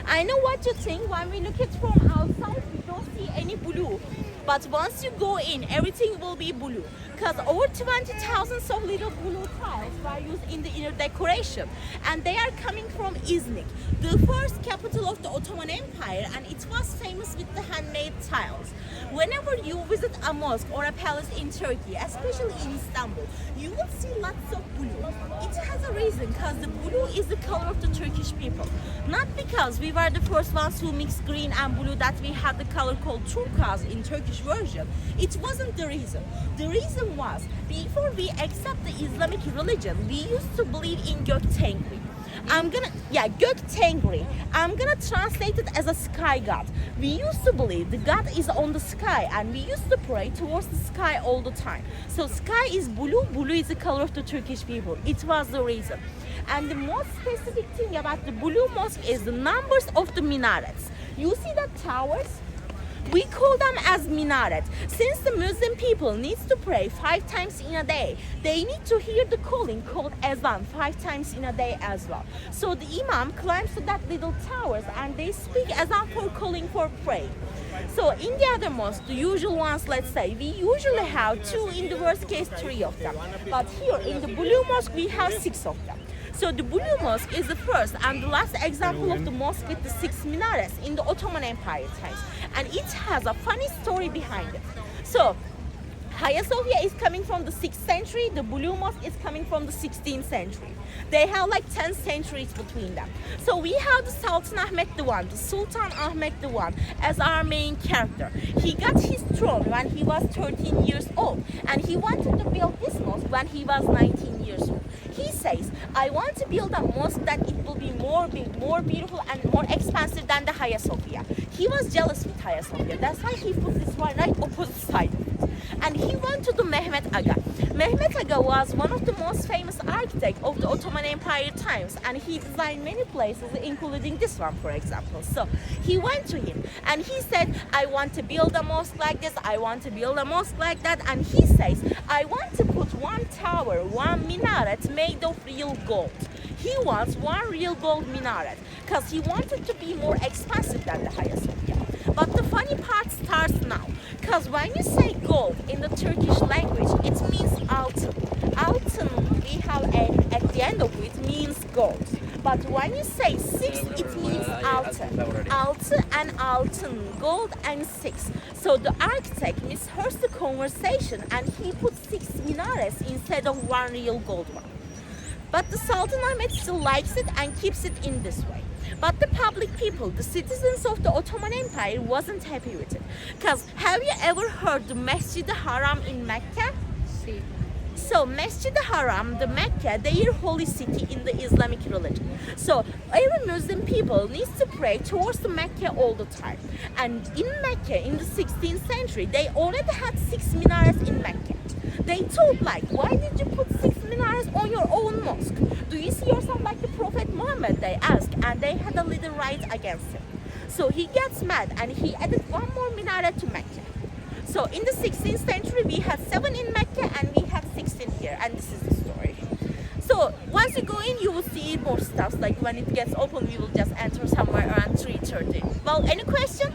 I know what you think. When we look it from outside, we don't see any blue. But once you go in, everything will be blue. Because over 20,000 of little blue tiles were used in the inner decoration. And they are coming from Iznik, the first capital of the Ottoman Empire, and it was famous with the handmade tiles. Whenever you visit a mosque or a palace in Turkey, especially in Istanbul, you will see lots of blue. It has a reason, because the blue is the color of the Turkish people. Not because we were the first ones who mixed green and blue that we had the color called turquoise in Turkish version. It wasn't the reason. The reason was, before we accept the Islamic religion, we used to believe in Gök Tengri. Gök Tengri. I'm gonna translate it as a sky god. We used to believe the god is on the sky, and we used to pray towards the sky all the time. So sky is blue, blue is the color of the Turkish people. It was the reason. And the most specific thing about the Blue Mosque is the numbers of the minarets. You see the towers? We call them as minaret. Since the Muslim people needs to pray 5 times in a day, they need to hear the calling called azan 5 times in a day as well. So the imam climbs to that little towers and they speak azan for calling for praying. So in the other mosques, the usual ones, let's say, we usually have 2, in the worst case 3 of them. But here in the Blue Mosque, we have 6 of them. So the Blue Mosque is the first and the last example of the mosque with the 6 minarets in the Ottoman Empire times. And it has a funny story behind it. So Hagia Sophia is coming from the 6th century, the Blue Mosque is coming from the 16th century. They have like 10 centuries between them. So we have the Sultan Ahmed the Sultan Ahmed as our main character. He got his throne when he was 13 years old, and he wanted to build this mosque when he was 19 years old. He says, I want to build a mosque that it will be more big, more beautiful, and more expensive than the Hagia Sophia. He was jealous with Hagia Sophia. That's why he put this one right opposite side of it. And he went to the Mehmet Aga. Mehmet Aga was one of the most famous architects of the Ottoman Empire times, and he designed many places, including this one, for example. So he went to him and he said, I want to build a mosque like this, I want to build a mosque like that. And he says, I want to put one tower, one minaret made of real gold. He wants one real gold minaret because he wanted to be more expensive than the Hagia Sophia. But the funny part starts now, because when you say gold in the Turkish language, it means altın. Altın, we have at the end of it, means gold. But when you say 6, it means altın. Altı and altın, gold and 6. So the architect misheard the conversation and he put 6 minarets instead of one real gold one. But the Sultan Ahmed still likes it and keeps it in this way. But the public people, the citizens of the Ottoman Empire, wasn't happy with it. Because have you ever heard the Masjid al-Haram in Mecca? Sí. So Masjid al-Haram, the Mecca, their holy city in the Islamic religion. So every Muslim people needs to pray towards the Mecca all the time. And in Mecca, in the 16th century, they already had 6 minarets in Mecca. They told like, why did you put 6 minarets on your own mosque? Do you see yourself like the Prophet Muhammad? They asked, and they had a little right against him. So he gets mad and he added one more minaret to Mecca. So in the 16th century, we had 7 in Mecca and we had 6 in here, and this is the story. So once you go in, you will see more stuff. Like when it gets open, we will just enter somewhere around 3:30. Well, any question?